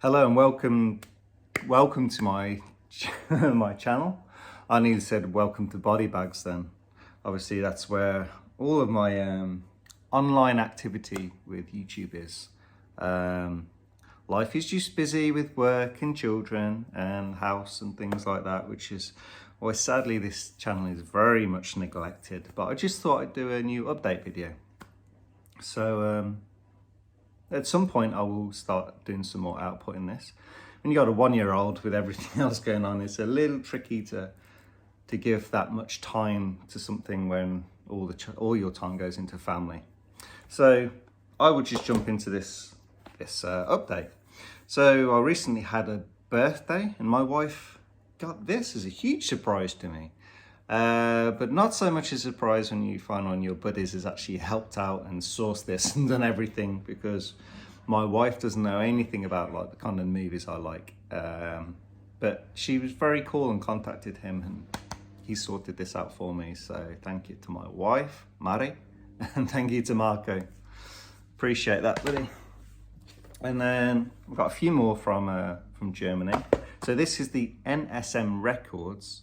Hello and welcome to my my channel. I nearly said welcome to Body Bags then. Obviously that's where all of my online activity with YouTube is. Life is just busy with work and children and house and things like that, which is why sadly this channel is very much neglected. But I just thought I'd do a new update video. So at some point I will start doing some more output in this. When you got a 1-year-old with everything else going on, it's a little tricky to give that much time to something when all your time goes into family. So I would just jump into this update. So I recently had a birthday and my wife got this as a huge surprise to me. But not so much a surprise when you find one of your buddies has actually helped out and sourced this and done everything, because my wife doesn't know anything about like the kind of movies I like. But she was very cool and contacted him and he sorted this out for me. So thank you to my wife, Mari, and thank you to Marco. Appreciate that, buddy. And then we've got a few more from Germany. So this is the NSM Records.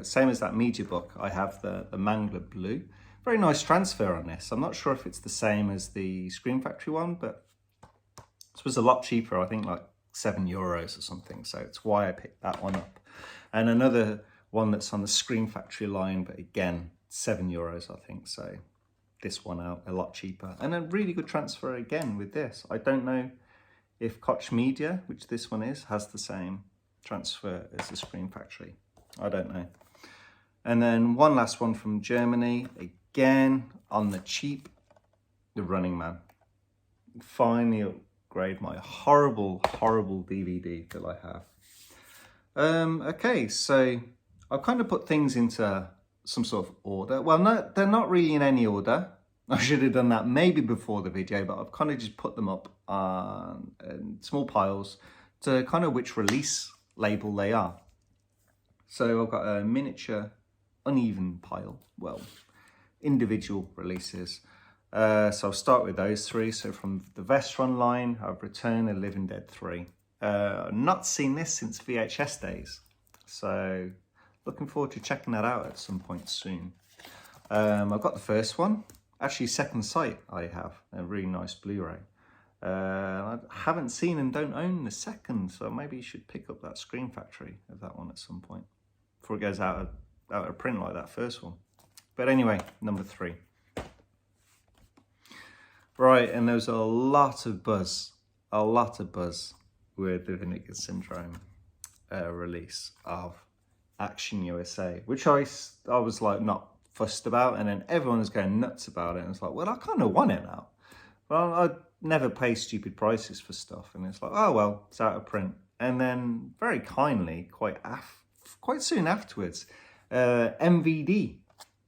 Same as that media book, I have the Mangler Blue. Very nice transfer on this. I'm not sure if it's the same as the Scream Factory one, but this was a lot cheaper, I think like €7 or something. So it's why I picked that one up. And another one that's on the Scream Factory line, but again, €7, I think. So this one out a lot cheaper. And a really good transfer again with this. I don't know if Koch Media, which this one is, has the same transfer as the Scream Factory. I don't know. And then one last one from Germany, again on the cheap, The Running Man. Finally upgrade my horrible DVD that I have. Okay, so I've kind of put things into some sort of order. Well, no, they're not really in any order. I should have done that maybe before the video, but I've kind of just put them up in small piles to kind of which release label they are. So I've got a miniature uneven pile, well, individual releases. So I'll start with those three. So from the Vestron line, I've Return of Living Dead 3. Not seen this since VHS days. So looking forward to checking that out at some point soon. I've got the first one. Actually, Second Sight I have, a really nice Blu-ray. I haven't seen and don't own the second, so maybe you should pick up that Scream Factory of that one at some point before it goes out of print like that first one. But anyway, number 3. Right, and there's a lot of buzz with the Vinegar Syndrome release of Action USA, which I was like not fussed about, and then everyone was going nuts about it, and it's like, well, I kind of want it now. Well, I never pay stupid prices for stuff, and it's like, oh well, it's out of print. And then very kindly, quite soon afterwards, MVD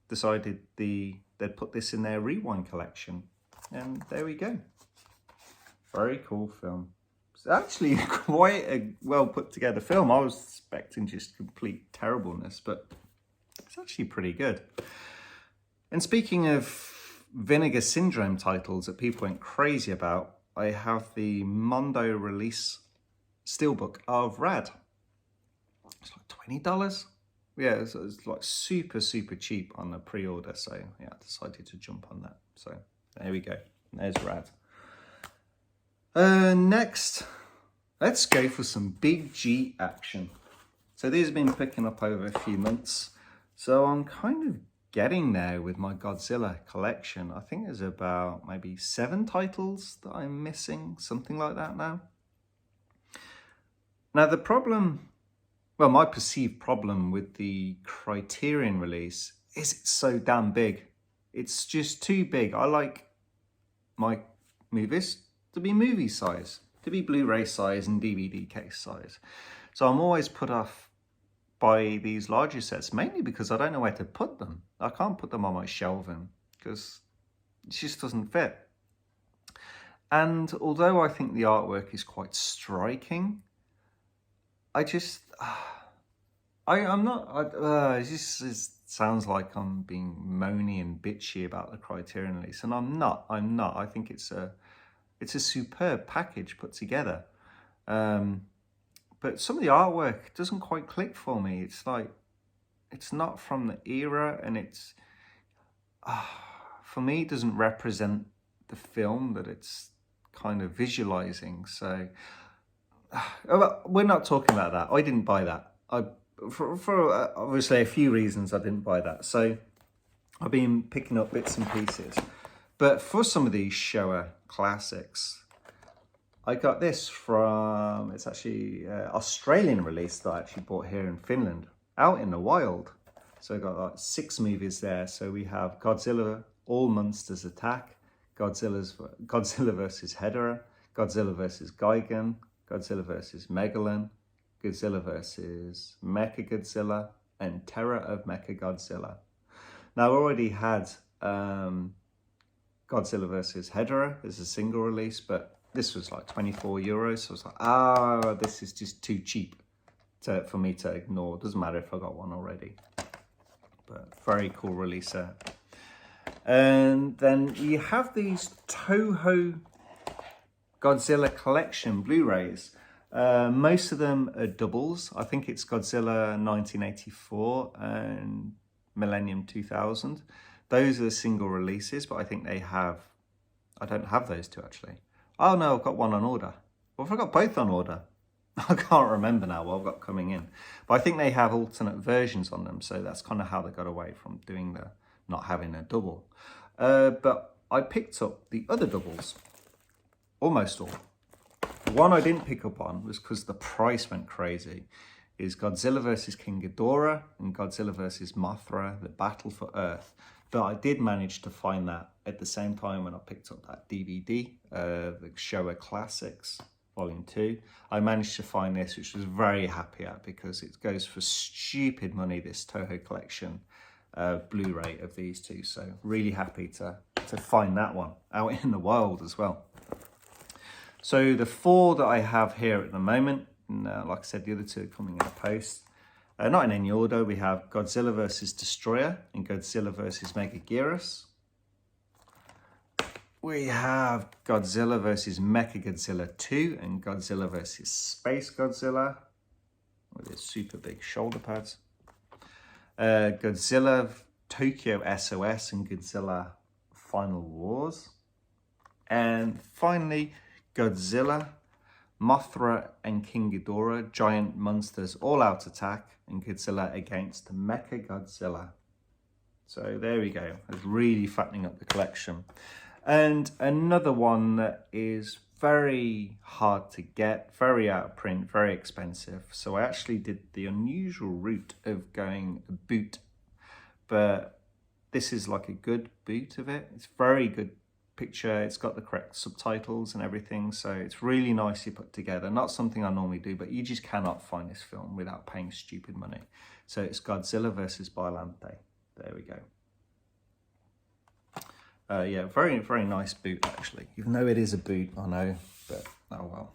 decided they'd put this in their Rewind collection, and there we go. Very cool film. It's actually quite a well put together film. I was expecting just complete terribleness, but it's actually pretty good. And speaking of Vinegar Syndrome titles that people went crazy about, I have the Mondo release steelbook of Rad. It's like $20. Yeah, it's like super cheap on the pre-order, so yeah, I decided to jump on that. So there we go, there's Rad. Next, let's go for some big G action. So these have been picking up over a few months, so I'm kind of getting there with my Godzilla collection. I think there's about maybe 7 titles that I'm missing, something like that now. Now the problem, well, my perceived problem with the Criterion release is it's so damn big. It's just too big. I like my movies to be movie size, to be Blu-ray size and DVD case size. So I'm always put off by these larger sets, mainly because I don't know where to put them. I can't put them on my shelving because it just doesn't fit. And although I think the artwork is quite striking, it sounds like I'm being moany and bitchy about the Criterion release, and I'm not. I think it's a superb package put together. But some of the artwork doesn't quite click for me. It's like, it's not from the era, and it's, for me, it doesn't represent the film that it's kind of visualizing. So we're not talking about that. I didn't buy that. For obviously a few reasons I didn't buy that. So I've been picking up bits and pieces. But for some of these Showa classics, I got this from, it's actually Australian release that I actually bought here in Finland, out in the wild. So I got like 6 movies there. So we have Godzilla, All Monsters Attack, Godzilla versus Hedorah, Godzilla versus Gigan, Godzilla versus Megalon, Godzilla versus Mechagodzilla, and Terror of Mechagodzilla. Now, I already had Godzilla versus Hedorah as a single release, but this was like 24 euros. So I was like, this is just too cheap for me to ignore. Doesn't matter if I got one already. But very cool release there. And then you have these Toho Godzilla collection Blu-rays. Most of them are doubles. I think it's Godzilla 1984 and Millennium 2000. Those are the single releases, but I think they have, I don't have those two actually. Oh no, I've got one on order. Well, if I got both on order, I can't remember now what I've got coming in. But I think they have alternate versions on them, so that's kind of how they got away from doing the not having a double. But I picked up the other doubles, almost all. One I didn't pick up on was because the price went crazy. Is Godzilla vs. King Ghidorah and Godzilla vs. Mothra, The Battle for Earth. But I did manage to find that at the same time when I picked up that DVD, the Showa Classics, Volume 2. I managed to find this, which I was very happy at because it goes for stupid money, this Toho collection Blu-ray of these two. So really happy to find that one out in the wild as well. So the 4 that I have here at the moment, and, like I said, the other 2 are coming in the post. Not in any order, we have Godzilla vs. Destroyer and Godzilla vs. Megaguirus. We have Godzilla vs. Mechagodzilla 2 and Godzilla vs. Space Godzilla with his super big shoulder pads. Godzilla Tokyo SOS and Godzilla Final Wars. And finally, Godzilla, Mothra and King Ghidorah, Giant Monsters All-Out Attack, and Godzilla against Mechagodzilla. So there we go. It's really fattening up the collection. And another one that is very hard to get, very out of print, very expensive. So I actually did the unusual route of going a boot, but this is like a good boot of it. It's very good picture, it's got the correct subtitles and everything, so it's really nicely put together. Not something I normally do, but you just cannot find this film without paying stupid money. So it's Godzilla versus Biollante. There we go. Yeah, very, very nice boot actually. Even though it is a boot, I know, but oh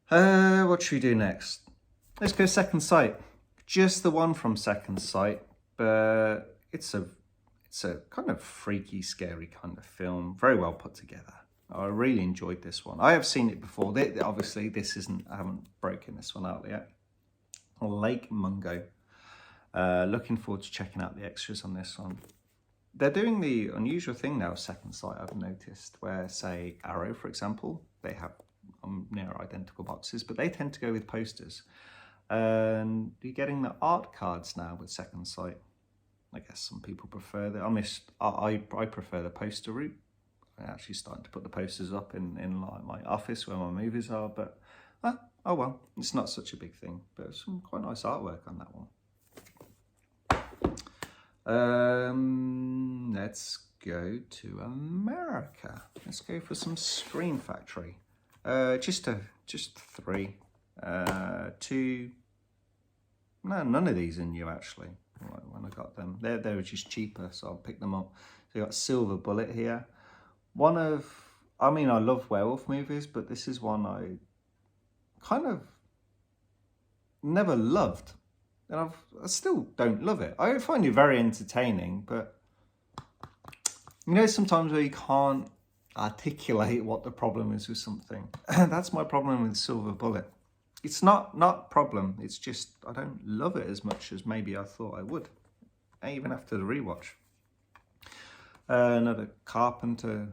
well. What should we do next? Let's go Second Sight. Just the one from Second Sight, but it's a kind of freaky, scary kind of film. Very well put together. I really enjoyed this one. I have seen it before. Obviously, this isn't, I haven't broken this one out yet. Lake Mungo. Looking forward to checking out the extras on this one. They're doing the unusual thing now, Second Sight, I've noticed, where, say, Arrow, for example, they have near identical boxes, but they tend to go with posters. And you're getting the art cards now with Second Sight. I guess some people prefer that. I prefer the poster route. I'm actually starting to put the posters up in like my office where my movies are, but oh well, it's not such a big thing. But some quite nice artwork on that one. Let's go to America. Let's go for some Scream Factory. Just 3. 2. No, none of these are new actually. When I got them, they were just cheaper, so I'll pick them up. So you got Silver Bullet here. I love werewolf movies, but this is one I kind of never loved. And I still don't love it. I find it very entertaining, but you know, sometimes where you can't articulate what the problem is with something. That's my problem with Silver Bullet. It's not problem, it's just I don't love it as much as maybe I thought I would, even after the rewatch. Another Carpenter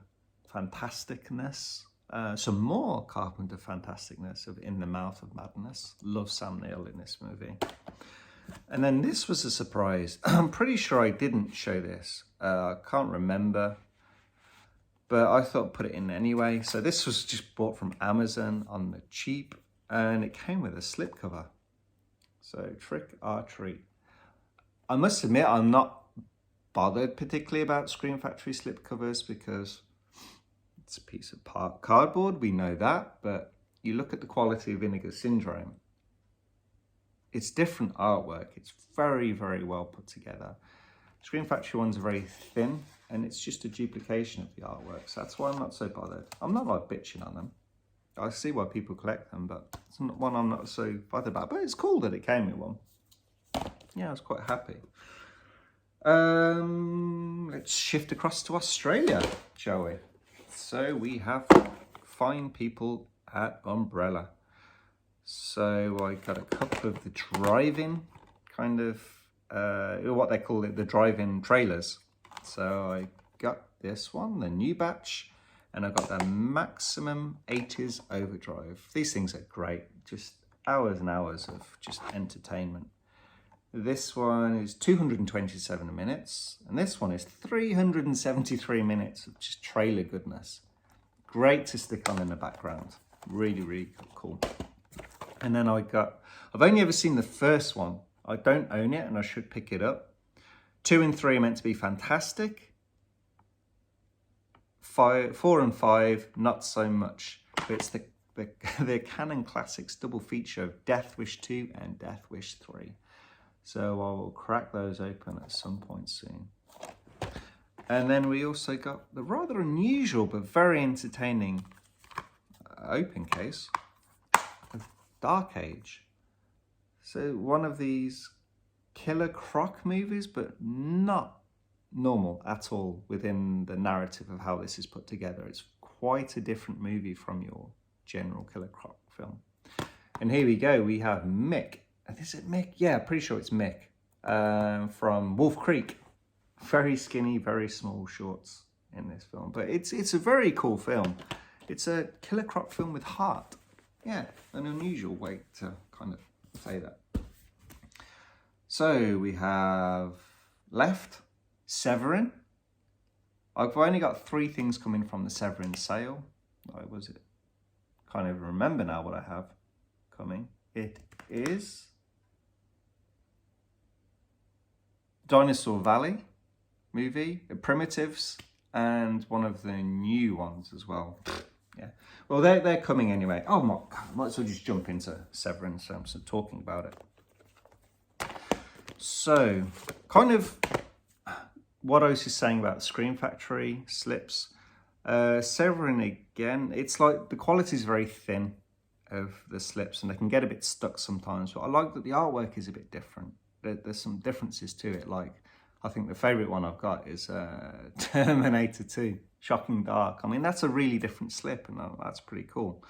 fantasticness. Some more Carpenter fantasticness of In the Mouth of Madness. Love Sam Neill in this movie. And then this was a surprise. I'm pretty sure I didn't show this. I can't remember. But I thought I'd put it in anyway. So this was just bought from Amazon on the cheap. And it came with a slipcover. So Trick or Treat. I must admit I'm not bothered particularly about Scream Factory slipcovers because it's a piece of cardboard, we know that, but you look at the quality of Vinegar Syndrome, it's different artwork, it's very, very well put together. Scream Factory ones are very thin and it's just a duplication of the artwork, so that's why I'm not so bothered. I'm not like bitching on them. I see why people collect them, but it's not one I'm not so bothered about, but it's cool that it came with one. Yeah, I was quite happy. Let's shift across to Australia, shall we? So we have fine people at Umbrella. So I got a couple of the drive-in kind of, what they call it, the drive-in trailers. So I got this one, the new batch, and I got the Maximum 80s Overdrive. These things are great, just hours and hours of just entertainment. This one is 227 minutes, and this one is 373 minutes of just trailer goodness. Great to stick on in the background. Really, really cool. And then I've only ever seen the first one. I don't own it, and I should pick it up. 2 and 3 are meant to be fantastic. 4 and 5, not so much. But it's the Canon Classics double feature of Death Wish 2 and Death Wish 3. So I will crack those open at some point soon. And then we also got the rather unusual but very entertaining open case of Dark Age. So one of these Killer Croc movies, but not normal at all within the narrative of how this is put together. It's quite a different movie from your general Killer Croc film. And here we go, we have Mick. Is it Mick? Yeah, pretty sure it's Mick from Wolf Creek. Very skinny, very small shorts in this film. But it's a very cool film. It's a Killer Croc film with heart. Yeah, an unusual way to kind of say that. So we have left Severin. I've only got 3 things coming from the Severin sale. What was it? Can't even remember now what I have coming. It is Dinosaur Valley movie, Primitives, and one of the new ones as well. Yeah, well, they're coming anyway. Oh my God, might as well just jump into Severin, so I'm talking about it. So, kind of what I was just saying about the Scream Factory slips. Severin again, it's like the quality is very thin of the slips and they can get a bit stuck sometimes, but I like that the artwork is a bit different. There's some differences to it, like I think the favourite one I've got is Terminator 2, Shocking Dark. I mean, that's a really different slip and that's pretty cool.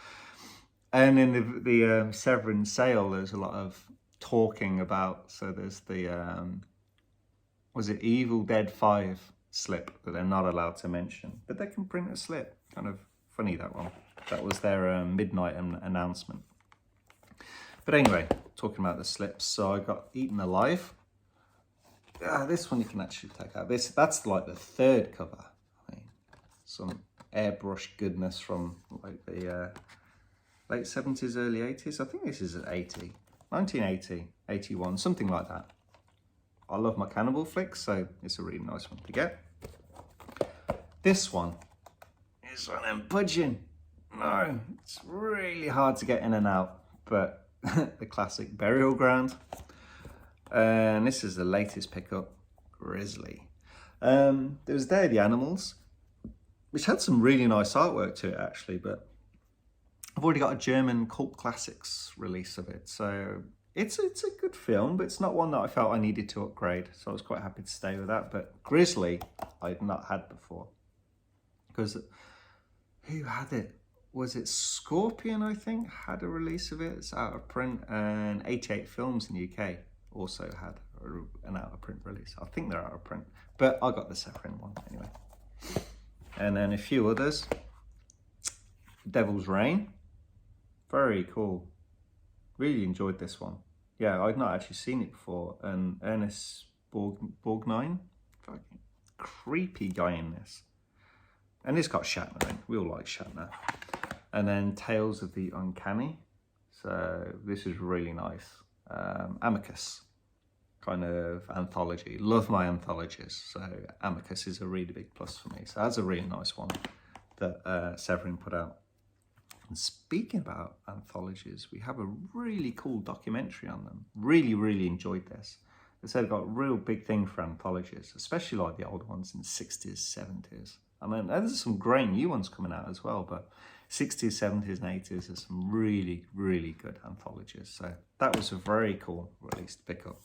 And in the Severin sale, there's a lot of talking about, so there's the, was it Evil Dead 5 slip that they're not allowed to mention, but they can print a slip. Kind of funny, that one. That was their midnight announcement. But anyway, talking about the slips, so I got Eaten Alive. This one you can actually take out. That's like the 3rd cover. I mean, some airbrush goodness from like the late 70s, early 80s. I think this is at 80, 1980, 81, something like that. I love my cannibal flicks, so it's a really nice one to get. This one is one of them budging. No, it's really hard to get in and out, but the classic Burial Ground. And this is the latest pickup, Grizzly. There was Day of the Animals, which had some really nice artwork to it actually, but I've already got a German Cult Classics release of it, so it's a good film, but it's not one that I felt I needed to upgrade, so I was quite happy to stay with that. But Grizzly I'd not had before, because who had it? Was it Scorpion, I think, had a release of it? It's out of print, and 88 Films in the UK also had an out of print release. I think they're out of print, but I got the Severin one anyway. And then a few others. Devil's Reign, very cool. Really enjoyed this one. Yeah, I'd not actually seen it before. And Ernest Borgnine, fucking creepy guy in this. And it's got Shatner in. We all like Shatner. And then Tales of the Uncanny. So this is really nice. Amicus, kind of anthology. Love my anthologies. So Amicus is a really big plus for me. So that's a really nice one that Severin put out. And speaking about anthologies, we have a really cool documentary on them. Really, really enjoyed this. They said they've got a real big thing for anthologies, especially like the old ones in the 60s, 70s. I mean, there's some great new ones coming out as well, but 60s, 70s, and 80s, there's some really, really good anthologies. So that was a very cool release to pick up.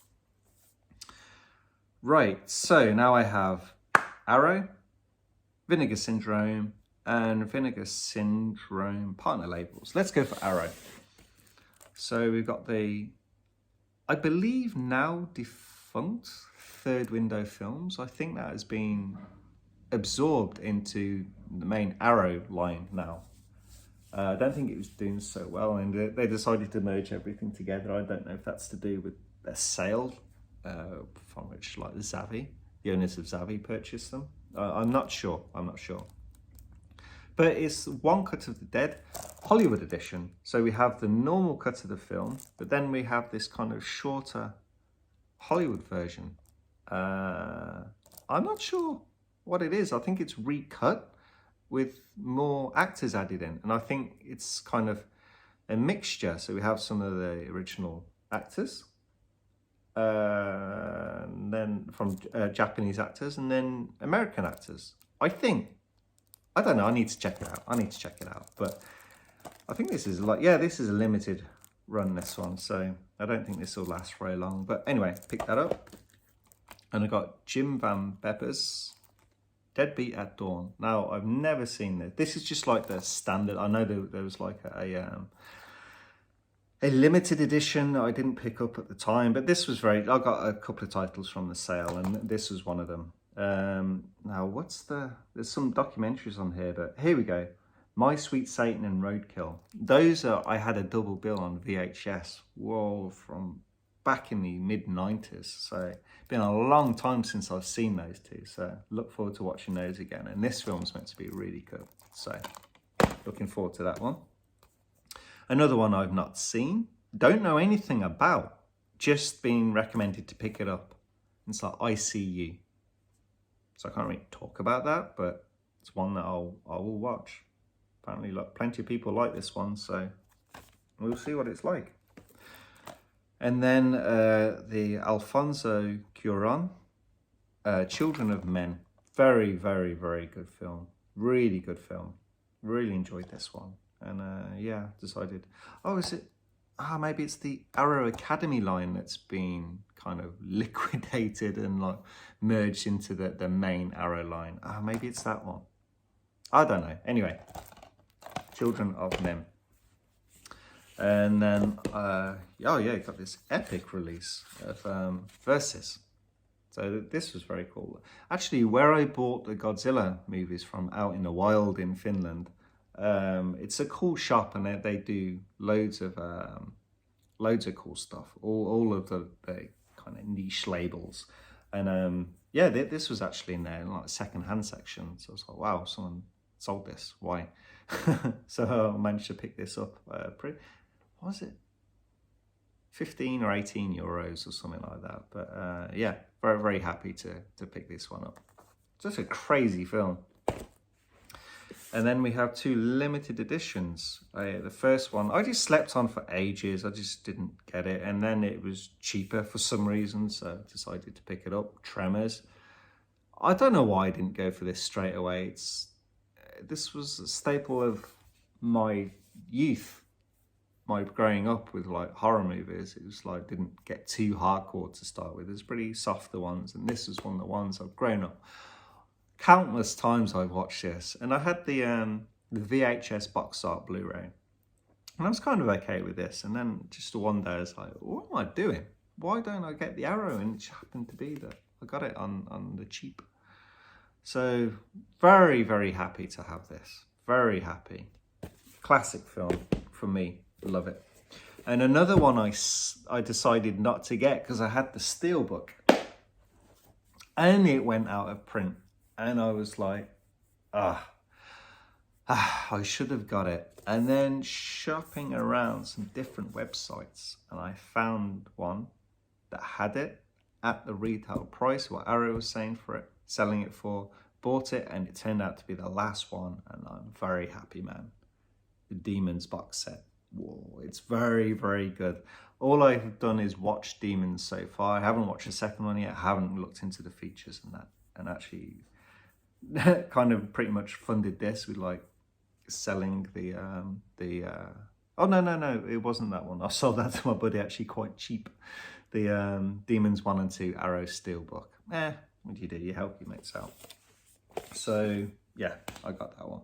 Right, so now I have Arrow, Vinegar Syndrome, and Vinegar Syndrome partner labels. Let's go for Arrow. So we've got the, I believe now defunct Third Window Films. I think that has been absorbed into the main Arrow line now. I don't think it was doing so well, and they decided to merge everything together. I don't know if that's to do with their sale, from which like Zavvi, the owners of Zavvi, purchased them. I'm not sure. But it's One Cut of the Dead, Hollywood edition. So we have the normal cut of the film, but then we have this kind of shorter Hollywood version. I'm not sure what it is. I think it's recut with more actors added in. And I think it's kind of a mixture. So we have some of the original actors, and then from Japanese actors, and then American actors, I think. I don't know, I need to check it out. But I think this is like, yeah, this is a limited run, this one. So I don't think this will last very long. But anyway, pick that up. And I got Jim Van Bepper's Deadbeat at Dawn. Now, I've never seen this. This is just like the standard. I know there was like a limited edition that I didn't pick up at the time. But this was I got a couple of titles from the sale, and this was one of them. Now there's some documentaries on here, but here we go. My Sweet Satan and Roadkill. Those I had a double bill on VHS. Whoa, from back in the mid-90s. So been a long time since I've seen those two. So look forward to watching those again. And this film's meant to be really good. So looking forward to that one. Another one I've not seen, don't know anything about, just been recommended to pick it up. It's like ICU. So I can't really talk about that, but it's one that I will watch. Apparently, plenty of people like this one, so we'll see what it's like. And then the Alfonso Cuarón, Children of Men. Very, very, very good film. Really good film. Really enjoyed this one. And yeah, decided, maybe it's the Arrow Academy line that's been kind of liquidated and like merged into the main Arrow line. Maybe it's that one. I don't know. Anyway, Children of Men. And then, you got this epic release of Versus. So this was very cool. Actually, where I bought the Godzilla movies from, out in the wild in Finland, it's a cool shop, and they do loads of cool stuff. All of the kind of niche labels, and this was actually in there in like the second-hand section. So I was like, wow, someone sold this. Why? So I managed to pick this up. What was it? 15 or 18 euros or something like that. But yeah, very, very happy to pick this one up. Just a crazy film. And then we have two limited editions. The first one, I just slept on for ages. I just didn't get it. And then it was cheaper for some reason, so I decided to pick it up. Tremors. I don't know why I didn't go for this straight away. This was a staple of my youth, my growing up with like horror movies. It was like, didn't get too hardcore to start with. There's pretty softer ones, and this was one of the ones I've grown up. Countless times I've watched this, and I had the the VHS box art Blu-ray. And I was kind of okay with this. And then just one day I was like, what am I doing? Why don't I get the Arrow? And it just happened to be that I got it on the cheap. So very, very happy to have this. Very happy. Classic film for me. Love it. And another one I decided not to get because I had the Steelbook. And it went out of print. And I was like, I should have got it. And then shopping around some different websites, and I found one that had it at the retail price, what Arrow was saying for it, selling it for, bought it, and it turned out to be the last one, and I'm very happy, man. The Demons box set. Whoa, it's very, very good. All I've done is watch Demons so far. I haven't watched the second one yet. I haven't looked into the features and that, and actually kind of pretty much funded this with like selling oh no, it wasn't that one. I sold that to my buddy actually quite cheap. The Demons 1 and 2 Arrow Steelbook. What do? You help your mates out. So yeah, I got that one.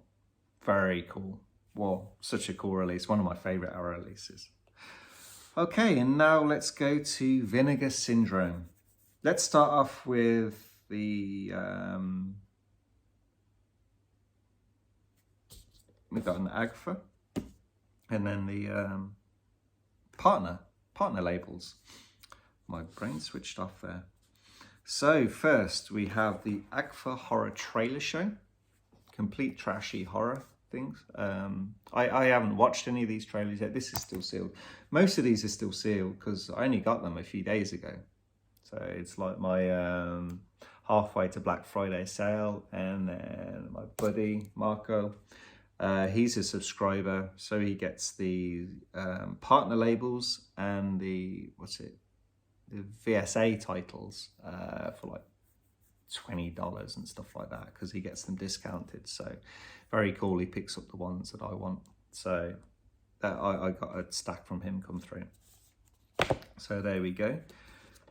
Very cool. Well, such a cool release. One of my favorite Arrow releases. Okay, and now let's go to Vinegar Syndrome. Let's start off with the we've got an AGFA, and then the partner labels. My brain switched off there. So first we have the AGFA Horror Trailer Show, complete trashy horror things. I haven't watched any of these trailers yet. This is still sealed. Most of these are still sealed because I only got them a few days ago. So it's like my halfway to Black Friday sale, and then my buddy Marco, he's a subscriber, so he gets the partner labels and the the VSA titles for like $20 and stuff like that, because he gets them discounted. So very cool. He picks up the ones that I want. So I got a stack from him come through. So there we go.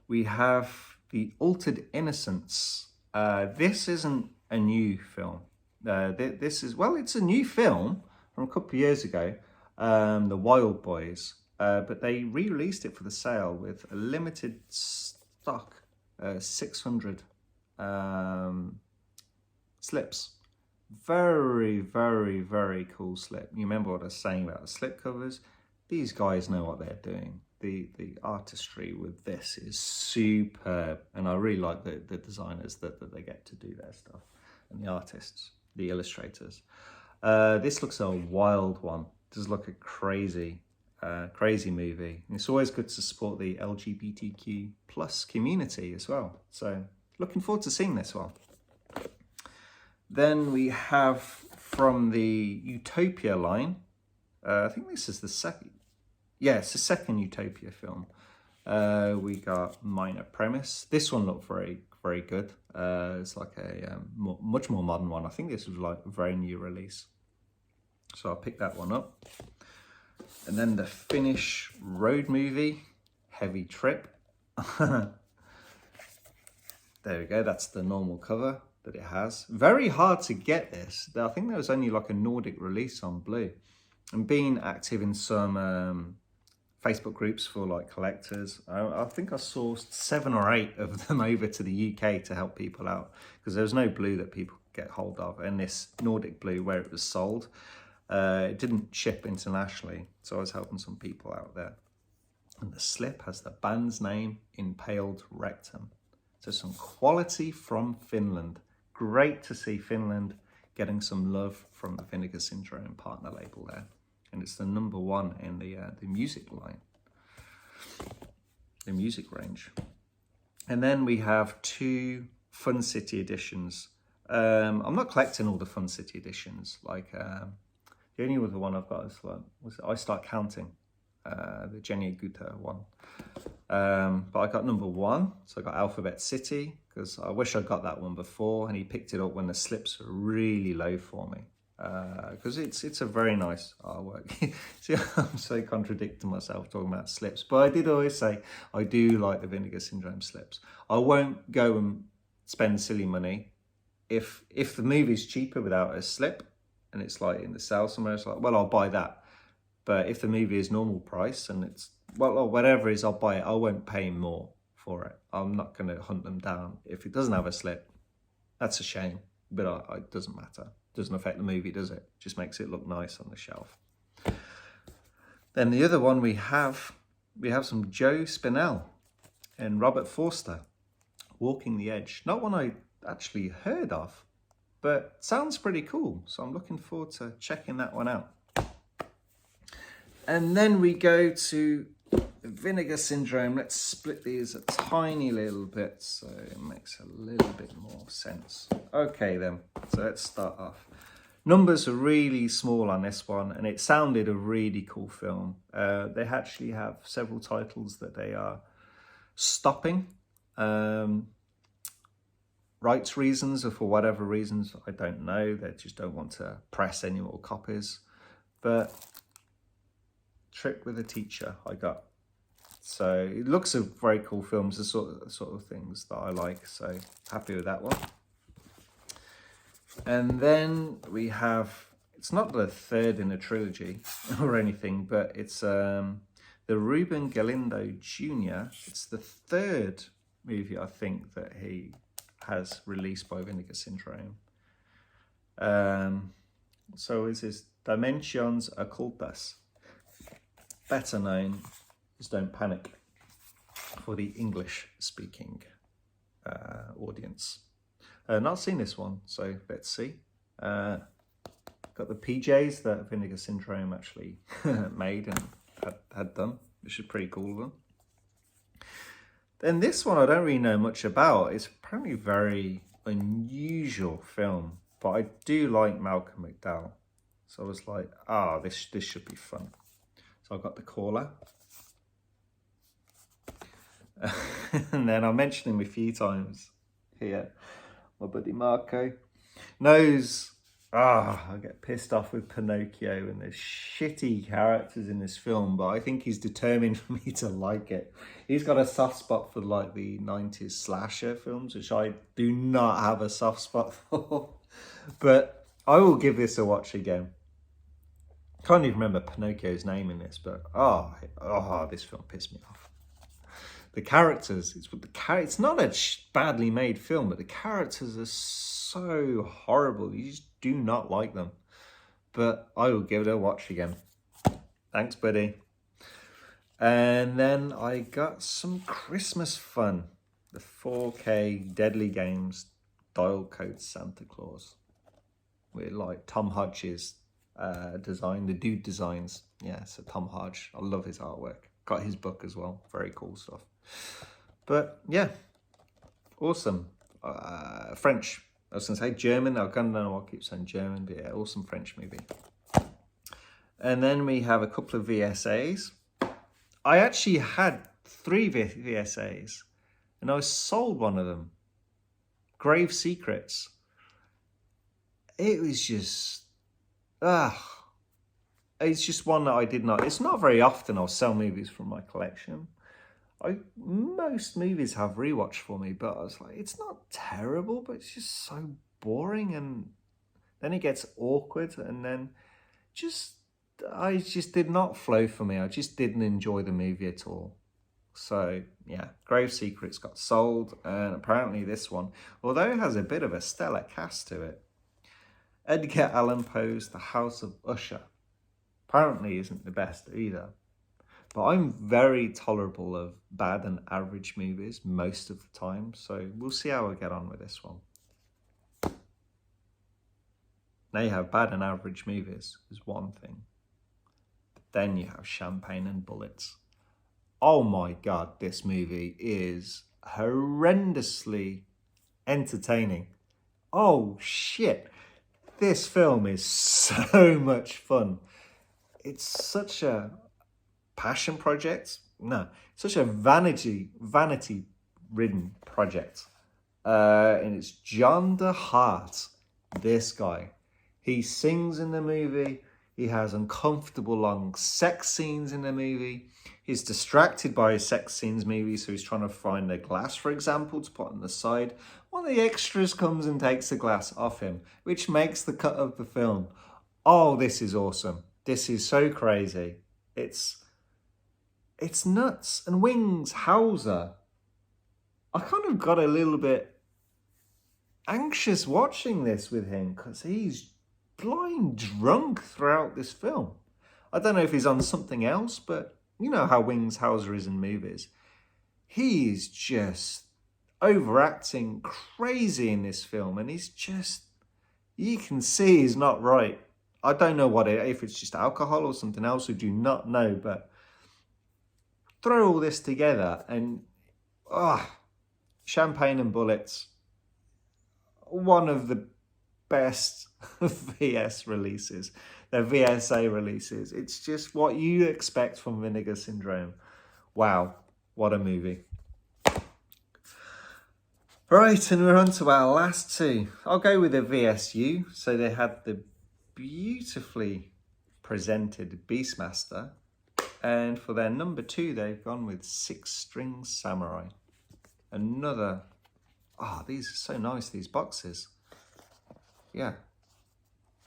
We have the Altered Innocence. This isn't a new film. This is, well, it's a new film from a couple of years ago, The Wild Boys, but they re-released it for the sale with a limited stock, 600 slips. Very, very, very cool slip. You remember what I was saying about the slip covers? These guys know what they're doing. The artistry with this is superb, and I really like the designers that they get to do their stuff, and the artists, the illustrators. This looks a wild one. Does look a crazy movie. And it's always good to support the LGBTQ plus community as well. So looking forward to seeing this one. Then we have from the Utopia line. I think this is the second. Yeah, it's the second Utopia film. We got Minor Premise. This one looked very, very good. It's like a much more modern one. I think this was like a very new release. So I'll pick that one up. And then the Finnish road movie, Heavy Trip. There we go. That's the normal cover that it has. Very hard to get this. I think there was only like a Nordic release on Blue. And being active in some Facebook groups for like collectors, I think I sourced 7 or 8 of them over to the UK to help people out, because there was no Blue that people could get hold of, and this Nordic Blue where it was sold, it didn't ship internationally, so I was helping some people out there. And the slip has the band's name, Impaled Rectum. So some quality from Finland. Great to see Finland getting some love from the Vinegar Syndrome partner label there. And it's the #1 in the music line, the music range. And then we have 2 Fun City editions. I'm not collecting all the Fun City editions. Like the only other one I've got is I Start Counting, the Jenny Guta one. But I got #1, so I got Alphabet City, because I wish I got that one before, and he picked it up when the slips were really low for me. Because it's a very nice artwork. See, I'm so contradicting myself talking about slips, but I did always say I do like the Vinegar Syndrome slips. I won't go and spend silly money if the movie's cheaper without a slip, and it's like in the sale somewhere, it's like, well, I'll buy that. But if the movie is normal price and it's, well, or whatever it is, I'll buy it. I won't pay more for it. I'm not going to hunt them down. If it doesn't have a slip, that's a shame. But it doesn't matter. It doesn't affect the movie, does it? Just makes it look nice on the shelf. Then the other one we have some Joe Spinell and Robert Forster, Walking the Edge. Not one I actually heard of, but sounds pretty cool. So I'm looking forward to checking that one out. And then we go to Vinegar Syndrome. Let's split these a tiny little bit so it makes a little bit more sense. Okay then, so let's start off. Numbers are really small on this one, and it sounded a really cool film. They actually have several titles that they are stopping. Rights reasons, or for whatever reasons, I don't know. They just don't want to press any more copies. But Trip with a Teacher I got. So it looks a very cool film. It's the sort of things that I like. So happy with that one. And then we have, it's not the third in a trilogy or anything, but it's the Ruben Galindo Jr. It's the third movie, I think, that he has released by Vinegar Syndrome. So it's his Dimensions Occultas, better known as Don't Panic, for the English-speaking audience. Not seen this one, so let's see. Got the PJs that Vinegar Syndrome actually made and had done, which is pretty cool of them. Then this one I don't really know much about. It's apparently a very unusual film, but I do like Malcolm McDowell. So I was like, this should be fun. So I got The Caller. And then I mentioned him a few times here. My buddy Marco knows, I get pissed off with Pinocchio and the shitty characters in this film, but I think he's determined for me to like it. He's got a soft spot for like the 90s slasher films, which I do not have a soft spot for. But I will give this a watch again. Can't even remember Pinocchio's name in this, but this film pissed me off. The characters, it's not a badly made film, but the characters are so horrible. You just do not like them. But I will give it a watch again. Thanks, buddy. And then I got some Christmas fun. The 4K Deadly Games Dial Code Santa Claus. With like Tom Hodge's design, the dude designs. Yeah, so Tom Hodge. I love his artwork. Got his book as well. Very cool stuff. But yeah, awesome. French. I was going to say German. I don't know why I keep saying German, but yeah, awesome French movie. And then we have a couple of VSAs. I actually had 3 VSAs, and I sold one of them. Grave Secrets. It was just, it's just one that I did not. It's not very often I'll sell movies from my collection. Most movies have rewatch for me, but I was like, it's not terrible, but it's just so boring, and then it gets awkward, and then I just did not flow for me. I just didn't enjoy the movie at all. So yeah, Grave Secrets got sold, and apparently this one, although it has a bit of a stellar cast to it, Edgar Allan Poe's The House of Usher apparently isn't the best either. But I'm very tolerable of bad and average movies most of the time, so we'll see how I get on with this one. Now you have bad and average movies is one thing. But then you have Champagne and Bullets. Oh my God, this movie is horrendously entertaining. Oh shit, this film is so much fun. It's such a passion project. No, such a vanity-ridden project. And it's John DeHart, this guy. He sings in the movie. He has uncomfortable long sex scenes in the movie. He's distracted by his sex scenes movie, so he's trying to find a glass, for example, to put on the side. One of the extras comes and takes the glass off him, which makes the cut of the film Oh, this is awesome. This is so crazy. It's nuts. And Wings Hauser, I kind of got a little bit anxious watching this with him because he's blind drunk throughout this film. I don't know if he's on something else, but you know how Wings Hauser is in movies. He's just overacting crazy in this film, and he's just, you can see he's not right. I don't know if it's just alcohol or something else, we do not know, but throw all this together and champagne and bullets. One of the best VS releases, their VSA releases. It's just what you expect from Vinegar Syndrome. Wow, what a movie. Right, and we're on to our last two. I'll go with the VSU. So they had the beautifully presented Beastmaster. And for their number 2, they've gone with Six String Samurai. Another, these are so nice, these boxes. Yeah.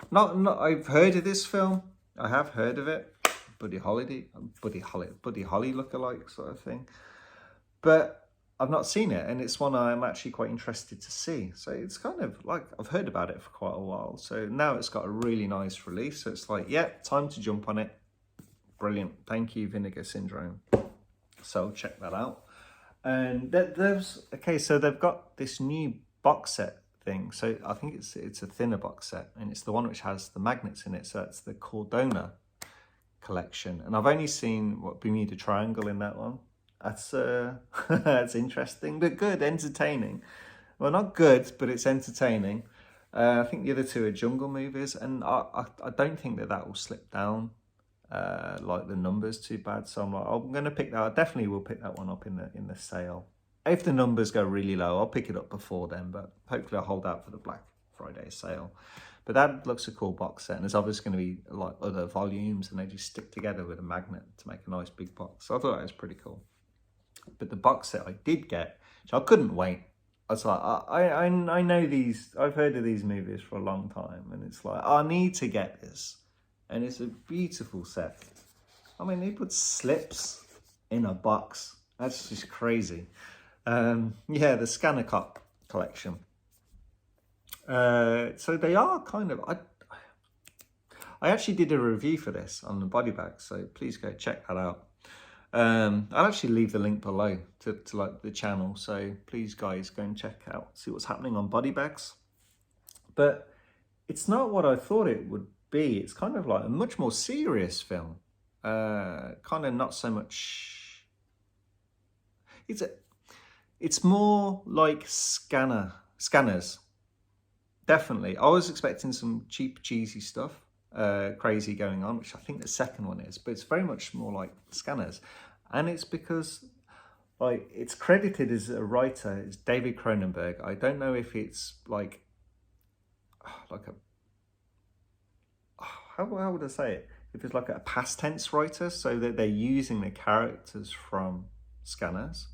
Not I've heard of this film. I have heard of it. Buddy Holly lookalike sort of thing. But I've not seen it, and it's one I'm actually quite interested to see. So it's kind of like, I've heard about it for quite a while. So now it's got a really nice release. So it's like, yeah, time to jump on it. Brilliant. Thank you, Vinegar Syndrome. So check that out. And so they've got this new box set thing. So I think it's a thinner box set, and it's the one which has the magnets in it. So that's the Cordona collection. And I've only seen Bermuda Triangle in that one. That's that's interesting, but good, entertaining. Well, not good, but it's entertaining. I think the other two are jungle movies, and I don't think that will slip down like the numbers too bad. So I'm going to pick that. I definitely will pick that one up in the sale. If the numbers go really low, I'll pick it up before then, but hopefully I'll hold out for the Black Friday sale. But that looks a cool box set, and there's obviously going to be like other volumes, and they just stick together with a magnet to make a nice big box. So I thought that was pretty cool. But the box set I did get, which I couldn't wait. I was like, I know these, I've heard of these movies for a long time, and it's like, I need to get this. And it's a beautiful set. I mean, they put slips in a box. That's just crazy. Yeah, the Scanner Cop collection. So they are kind of, I actually did a review for this on the body bag, so please go check that out. I'll actually leave the link below to like the channel, so please guys go and check out, see what's happening on body bags. But it's not what I thought it would be. It's kind of like a much more serious film. Kind of not so much. It's more like Scanners. Definitely. I was expecting some cheap, cheesy stuff. Crazy going on, which I think the second one is, but it's very much more like Scanners. And it's because like it's credited as a writer, it's David Cronenberg. I don't know if it's like a how would I say it, if it's like a past tense writer, so that they're using the characters from Scanners,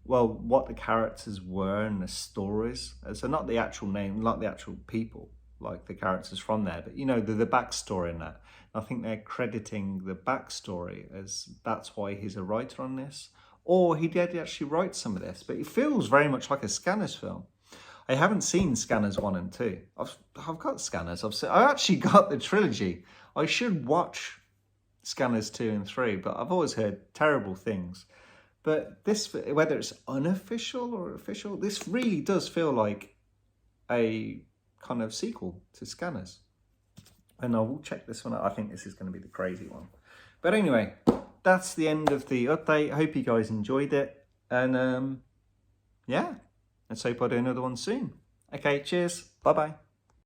well, what the characters were and the stories, so not the actual name, not the actual people, like the characters from there, but you know, the backstory in that. I think they're crediting the backstory as that's why he's a writer on this, or he did actually write some of this, but it feels very much like a Scanners film. I haven't seen Scanners 1 and 2. I've got Scanners. I actually got the trilogy. I should watch Scanners 2 and 3, but I've always heard terrible things. But this, whether it's unofficial or official, this really does feel like a kind of sequel to Scanners. And I will check this one out. I think this is going to be the crazy one. But anyway, that's the end of the update. I hope you guys enjoyed it. And yeah, let's hope I do another one soon. Okay, cheers. Bye-bye.